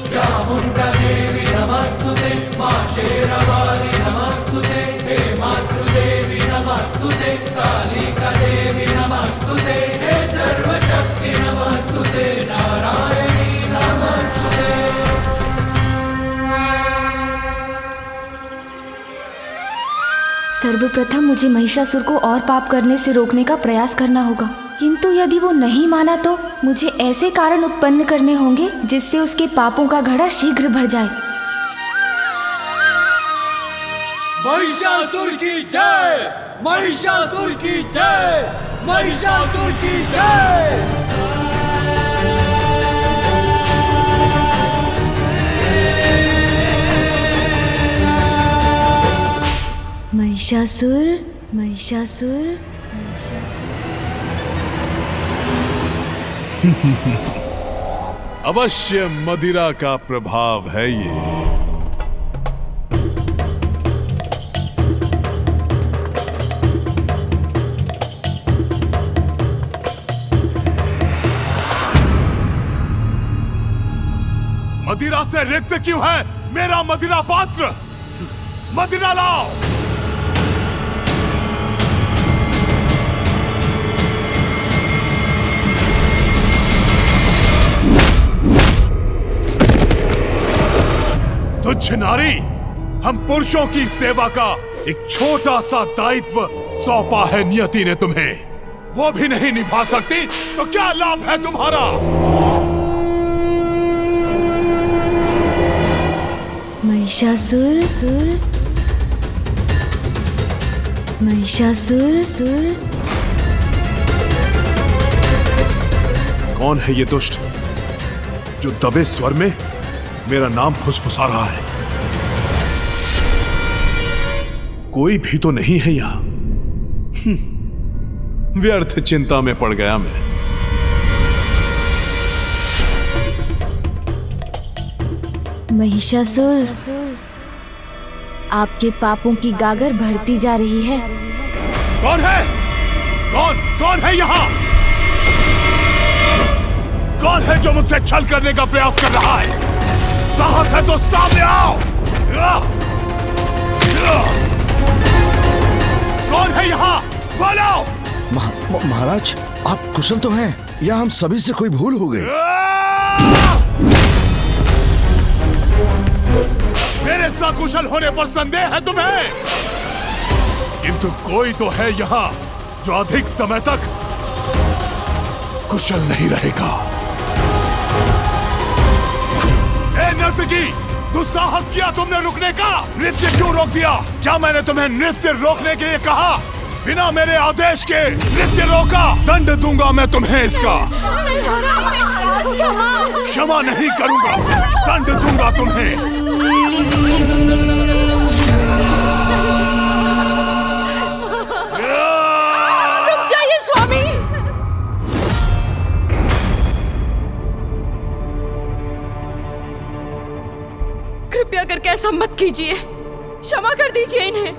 चामुंडा देवी नमस्तुते, मां शेरावाली नमस्तुते, हे मातृदेवी नमस्तुते, कालिका देवी नमस्तुते, हे सर्वशक्ति नमस्तुते, नारायणी नमस्तुते। सर्वप्रथम मुझे महिषासुर को और पाप करने से रोकने का प्रयास करना होगा, किंतु यदि वो नहीं माना तो मुझे ऐसे कारण उत्पन्न करने होंगे जिससे उसके पापों का घड़ा शीघ्र भर जाए। महिषासुर की जय, महिषासुर की जय, महिषासुर की जय। महिषासुर, महिषासुर, महिषासुर। अवश्य मदिरा का प्रभाव है ये। मदिरा से रिक्त क्यों है मेरा मदिरा पात्र? मदिरा लाओ। तुच्छ नारी, हम पुरुषों की सेवा का एक छोटा सा दायित्व सौंपा है नियति ने तुम्हें, वो भी नहीं निभा सकती तो क्या लाभ है तुम्हारा? महिषासुर, सुर, महिषासुर, सुर। कौन है ये दुष्ट जो दबे स्वर में मेरा नाम फुसफुसा रहा है? कोई भी तो नहीं है यहां। व्यर्थ चिंता में पड़ गया मैं। महिषासुर, आपके पापों की गागर बढ़ती जा रही है। कौन है? कौन है यहाँ? कौन है जो मुझसे छल करने का प्रयास कर रहा है? साहस है तो सामने आओ। कौन है यहाँ? बोलो। महाराज, आप कुशल तो हैं या हम सभी से कोई भूल हो गई? मेरे सकुशल होने पर संदेह है तुम्हें? किंतु कोई तो है यहाँ जो अधिक समय तक कुशल नहीं रहेगा। नर्तकी, दुस्साहस किया तुमने रुकने का। नृत्य क्यों रोक दिया? क्या मैंने तुम्हें नृत्य रोकने के लिए कहा? बिना मेरे आदेश के नृत्य रोका, दंड दूंगा मैं तुम्हें इसका। क्षमा नहीं करूंगा, दंड दूंगा तुम्हें। रुक जाइए स्वामी। ऐसा मत कीजिए, क्षमा कर दीजिए इन्हें।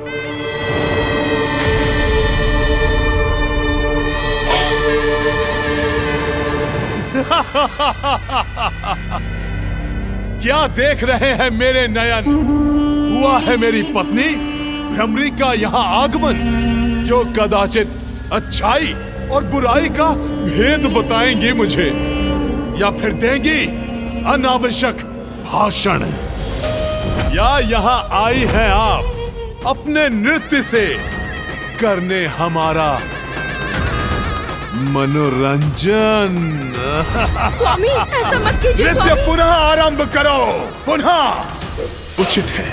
क्या देख रहे हैं मेरे नयन? हुआ है मेरी पत्नी भ्रमरी का यहाँ आगमन, जो कदाचित अच्छाई और बुराई का भेद बताएंगी मुझे, या फिर देंगी अनावश्यक भाषण। या यहाँ आई हैं आप अपने नृत्य से करने हमारा मनोरंजन। स्वामी ऐसा मत कीजिए नृत्य स्वामी। पुनः आरंभ करो, पुनः। उचित है,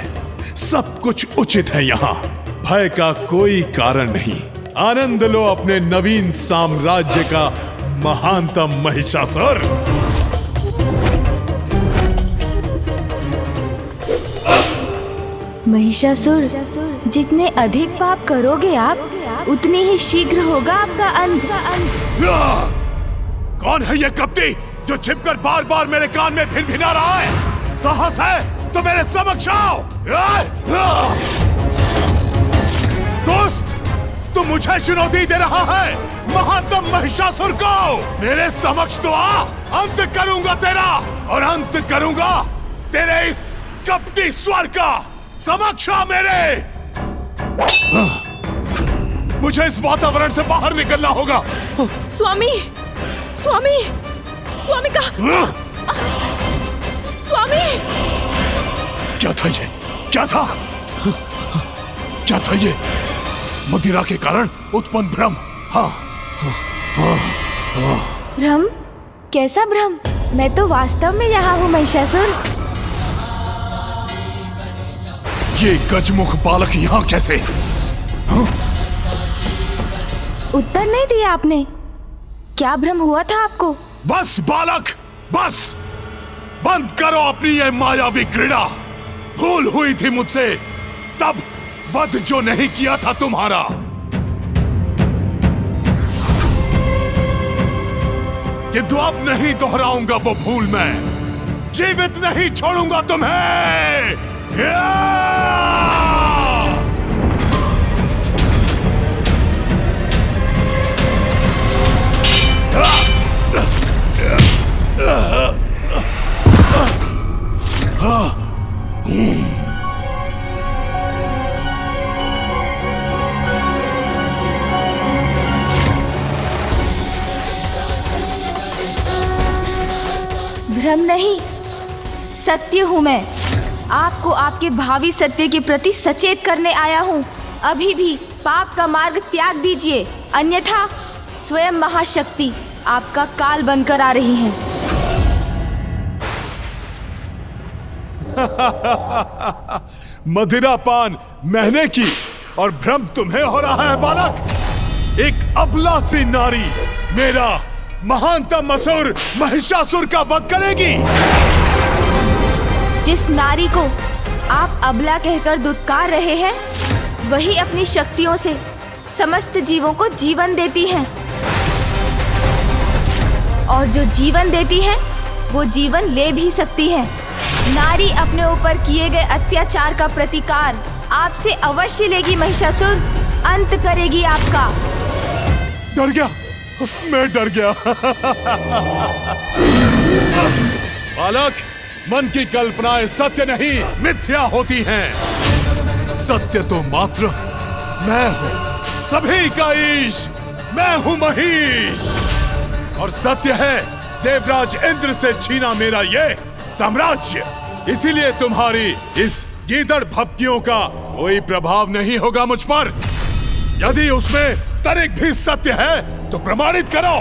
सब कुछ उचित है यहाँ, भय का कोई कारण नहीं। आनंद लो अपने नवीन साम्राज्य का महानतम महिषासुर। महिषासुर, जितने अधिक पाप करोगे आप, उतनी ही शीघ्र होगा आपका अंत। कौन है ये कपटी जो छिपकर बार बार मेरे कान में भिनभिना रहा है? साहस है तो मेरे समक्ष आओ। दोस्त, तू मुझे चुनौती दे रहा है, महानतम महिषासुर को। मेरे समक्ष तो आ, अंत करूंगा तेरा, और अंत करूंगा तेरे इस कपटी स्वर का। समक्ष आ मेरे। मुझे इस वातावरण से बाहर निकलना होगा। स्वामी, स्वामी, स्वामी का स्वामी। क्या था ये? क्या था? क्या था ये? मदिरा के कारण उत्पन्न भ्रम। हाँ, भ्रम? कैसा भ्रम? मैं तो वास्तव में यहाँ हूँ महिषासुर। ये गजमुख बालक यहाँ कैसे? हाँ? उत्तर नहीं दिया आपने। क्या भ्रम हुआ था आपको? बस बालक, बस बंद करो अपनी ये मायावी क्रीड़ा। भूल हुई थी मुझसे तब वध जो नहीं किया था तुम्हारा। किंतु अब नहीं दोहराऊंगा वो भूल मैं, जीवित नहीं छोड़ूंगा तुम्हें। भ्रम नहीं, सत्य हूँ मैं। आपको आपके भावी सत्य के प्रति सचेत करने आया हूँ। अभी भी पाप का मार्ग त्याग दीजिए, अन्यथा स्वयं महाशक्ति आपका काल बनकर आ रही हैं। मदिरा पान मैंने की और भ्रम तुम्हें हो रहा है बालक। एक अबला सी नारी मेरा महानतम असुर महिषासुर का वध करेगी। जिस नारी को आप अबला कहकर दुत्कार रहे हैं, वही अपनी शक्तियों से समस्त जीवों को जीवन देती हैं। और जो जीवन देती हैं, वो जीवन ले भी सकती हैं। नारी अपने ऊपर किए गए अत्याचार का प्रतिकार आपसे अवश्य लेगी महिषासुर, अंत करेगी आपका। डर गया, मैं डर गया। बालक, मन की कल्पनाएं सत्य नहीं मिथ्या होती हैं। सत्य तो मात्र मैं हूँ, सभी का ईश मैं हूँ महिष। और सत्य है देवराज इंद्र से छीना मेरा ये साम्राज्य। इसीलिए तुम्हारी इस गीदड़ भपकियों का कोई प्रभाव नहीं होगा मुझ पर। यदि उसमें तनिक भी सत्य है तो प्रमाणित करो।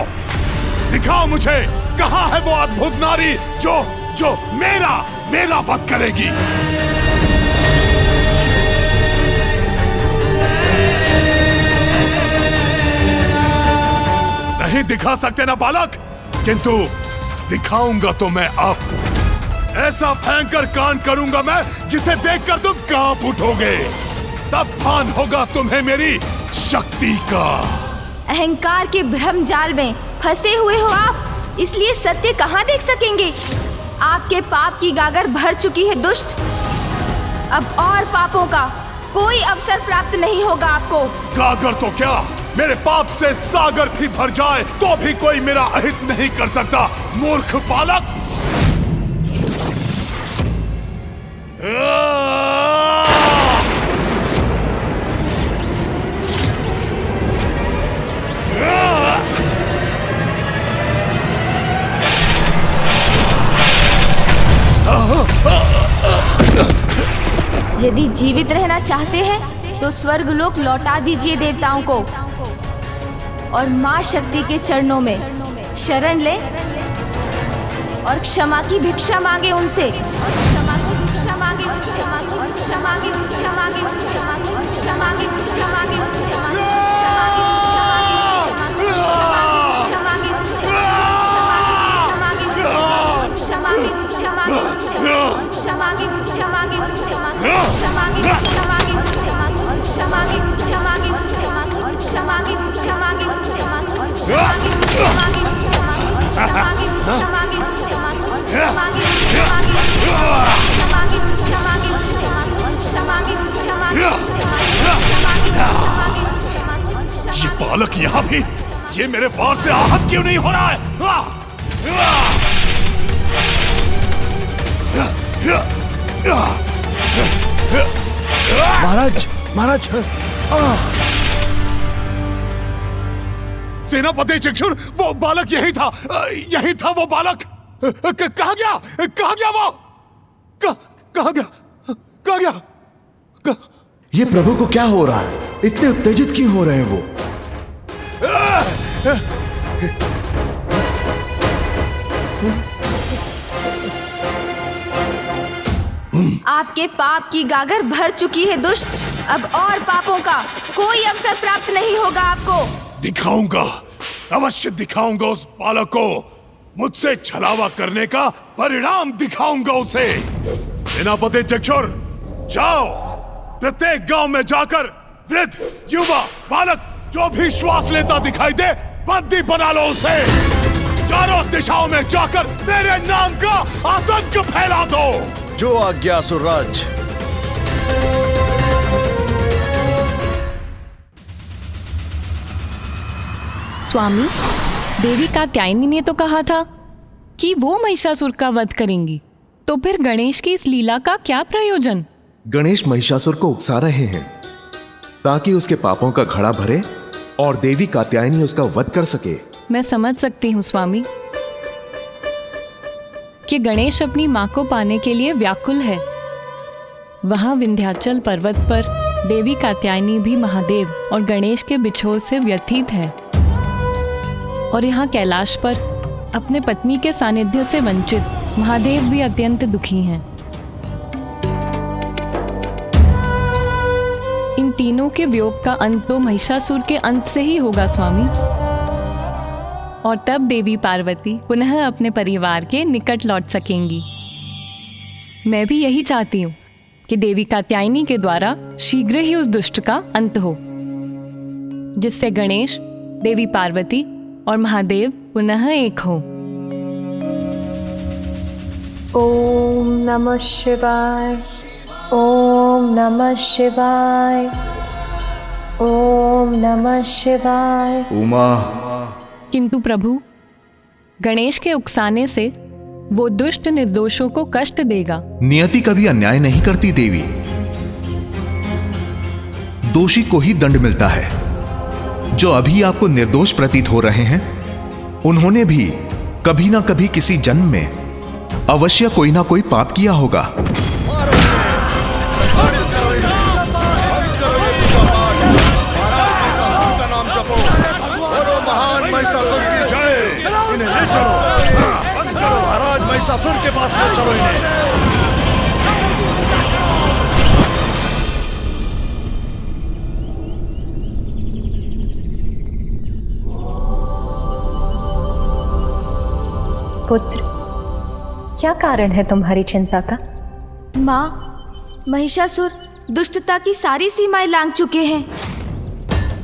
दिखाओ मुझे कहाँ है वो अद्भुत नारी जो मेरा वध करेगी। नहीं दिखा सकते ना बालक, किंतु दिखाऊंगा तो मैं आपको। ऐसा भयंकर कांड करूंगा मैं जिसे देखकर तुम कांप उठोगे। तब भान होगा तुम्हें मेरी शक्ति का। अहंकार के भ्रम जाल में फंसे हुए हो आप, इसलिए सत्य कहाँ देख सकेंगे। आपके पाप की गागर भर चुकी है दुष्ट। अब और पापों का कोई अवसर प्राप्त नहीं होगा आपको। गागर तो क्या, मेरे पाप से सागर भी भर जाए तो भी कोई मेरा अहित नहीं कर सकता, मूर्ख बालक। यदि जीवित रहना चाहते हैं तो स्वर्ग लोक लौटा दीजिए देवताओं को और मां शक्ति के चरणों में शरण ले और क्षमा की भिक्षा मांगे उनसे। क्षमा की भिक्षा मांगे, क्षमा की भिक्षा मांगे, भिक्षा मांगे, क्षमा की भिक्षा मांगे, भिक्षा मांगे, क्षमा की ये बालक यहाँ भी, ये मेरे वार से आहत क्यों नहीं हो रहा है? महाराज, महाराज, सेनापति चक्षुर, वो बालक यही था, यही था वो बालक। कहाँ गया, कहाँ गया वो? कहाँ गया, कहाँ गया? ये प्रभु को क्या हो रहा है? इतने उत्तेजित क्यों हो रहे हैं वो? आपके पाप की गागर भर चुकी है दुष्ट। अब और पापों का कोई अवसर प्राप्त नहीं होगा आपको। दिखाऊंगा, अवश्य दिखाऊंगा उस बालक को। मुझसे छलावा करने का परिणाम दिखाऊंगा उसे। सेनापति चक्षुर, जाओ प्रत्येक गांव में जाकर वृद्ध, युवा, बालक जो भी श्वास लेता दिखाई दे बंदी बना लो उसे। चारों दिशाओं में जाकर मेरे नाम का आतंक फैला दो। जो आज्ञा सुरराज। स्वामी, देवी कात्यायनी ने तो कहा था कि वो महिषासुर का वध करेंगी, तो फिर गणेश की इस लीला का क्या प्रयोजन? गणेश महिषासुर को उकसा रहे हैं ताकि उसके पापों का घड़ा भरे और देवी कात्यायनी उसका वध कर सके। मैं समझ सकती हूँ स्वामी कि गणेश अपनी माँ को पाने के लिए व्याकुल है। वहाँ विंध्याचल पर्वत पर देवी कात्यायनी भी महादेव और गणेश के बिछोह से व्यथित है, और यहाँ कैलाश पर अपने पत्नी के सानिध्य से वंचित महादेव भी अत्यंत दुखी हैं। इन तीनों के वियोग का अंत तो महिषासुर के अंत से ही होगा स्वामी, और तब देवी पार्वती पुनः अपने परिवार के निकट लौट सकेंगी। मैं भी यही चाहती हूँ कि देवी कात्यायनी के द्वारा शीघ्र ही उस दुष्ट का अंत हो, जिससे गणेश, देवी पार्वती और महादेव पुनः एक हो। ओम नमः शिवाय, ओम नमः शिवाय, ओम नमः शिवाय। उमा। किंतु प्रभु, गणेश के उकसाने से वो दुष्ट निर्दोषों को कष्ट देगा। नियति कभी अन्याय नहीं करती देवी। दोषी को ही दंड मिलता है। जो अभी आपको निर्दोष प्रतीत हो रहे हैं, उन्होंने भी कभी ना कभी किसी जन्म में अवश्य कोई ना कोई पाप किया होगा। इन्हें ले चलो, महाराज महिषासुर के पास ले चलो इन्हें। पुत्र, क्या कारण है तुम्हारी चिंता का? माँ, महिषासुर दुष्टता की सारी सीमाएं लांघ चुके हैं।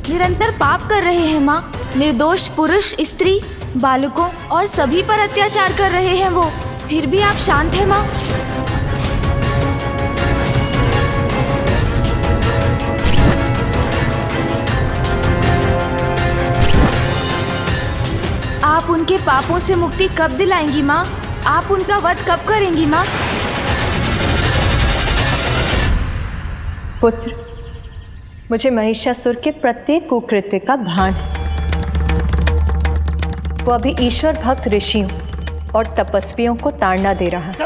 निरंतर पाप कर रहे हैं माँ। निर्दोष पुरुष, स्त्री, बालकों और सभी पर अत्याचार कर रहे हैं वो। फिर भी आप शांत हैं माँ? पापों से मुक्ति कब दिलाएंगी माँ? आप उनका वध कब करेंगी माँ? पुत्र, मुझे महिषासुर के प्रत्येक कुकृत्य का भान है। वो अभी ईश्वर भक्त ऋषियों और तपस्वियों को ताड़ना दे रहा है।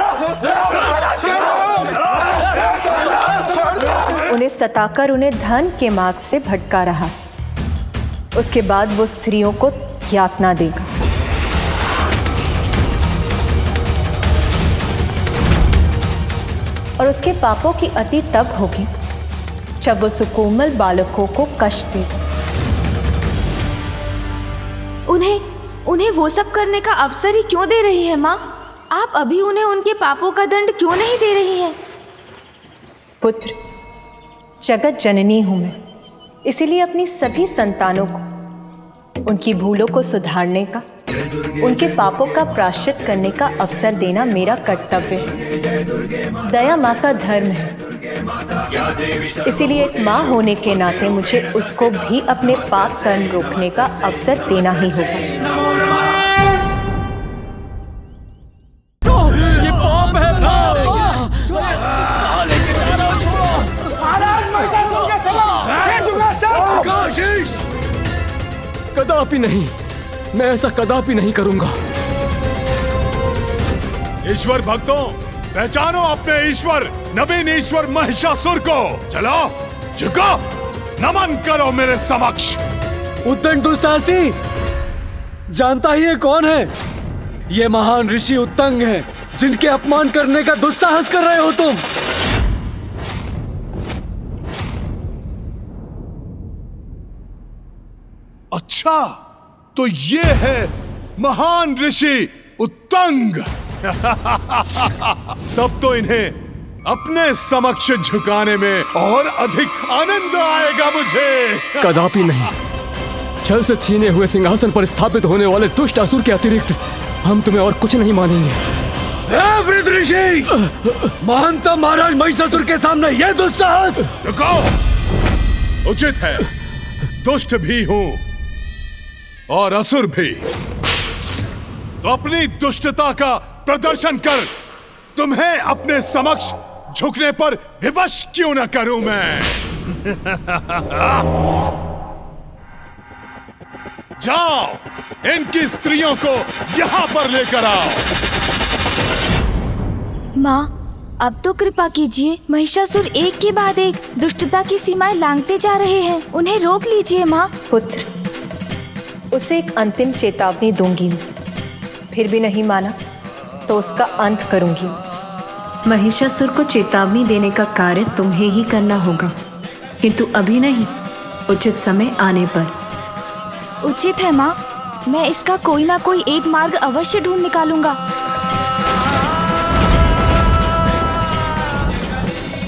उन्हें सताकर उन्हें धन के मार्ग से भटका रहा है। उसके बाद वो स्त्रियों को यातना देगा। और उसके पापों की अति तब होगी जब वो सुकोमल बालकों को कष्ट दे। उन्हें वो सब करने का अवसर ही क्यों दे रही है माँ? आप अभी उन्हें उनके पापों का दंड क्यों नहीं दे रही हैं? पुत्र, जगत जननी हूं मैं, इसीलिए अपनी सभी संतानों को उनकी भूलों को सुधारने का, उनके पापों का प्रायश्चित करने का अवसर देना मेरा कर्तव्य है। दया माँ का धर्म है, इसीलिए एक माँ होने के नाते मुझे उसको भी अपने पाप कर्म रोकने का अवसर देना ही होगा। ये पाप है कदापि नहीं, मैं ऐसा कदापि नहीं करूंगा। ईश्वर भक्तों, पहचानो अपने ईश्वर, नवीन ईश्वर महिषासुर को। चलो झुको, नमन करो मेरे समक्ष। उद्दंड दुस्साहसी, जानता ही है कौन है? ये महान ऋषि उत्तंग हैं, जिनके अपमान करने का दुस्साहस कर रहे हो तुम। अच्छा, तो ये है महान ऋषि उत्तंग। तब तो इन्हें अपने समक्ष झुकाने में और अधिक आनंद आएगा मुझे। कदापि नहीं। छल से छीने हुए सिंहासन पर स्थापित होने वाले दुष्ट असुर के अतिरिक्त हम तुम्हें और कुछ नहीं मानेंगे। वृद्ध ऋषि, मानता महाराज महिषासुर के सामने यह दुस्साहस। रुको, उचित है, दुष्ट भी हूं और असुर भी, तो अपनी दुष्टता का प्रदर्शन कर तुम्हें अपने समक्ष झुकने पर विवश क्यों न करूं मैं। जाओ, इनकी स्त्रियों को यहां पर लेकर आओ। माँ, अब तो कृपा कीजिए, महिषासुर एक के बाद एक दुष्टता की सीमाएं लांघते जा रहे हैं, उन्हें रोक लीजिए माँ। पुत्र, उसे एक अंतिम चेतावनी दूंगी, फिर भी नहीं माना तो उसका अंत करूंगी। महिषासुर को चेतावनी देने का कार्य तुम्हें ही करना होगा, किंतु अभी नहीं, उचित समय आने पर। उचित है माँ, मैं इसका कोई ना कोई एक मार्ग अवश्य ढूंढ निकालूंगा।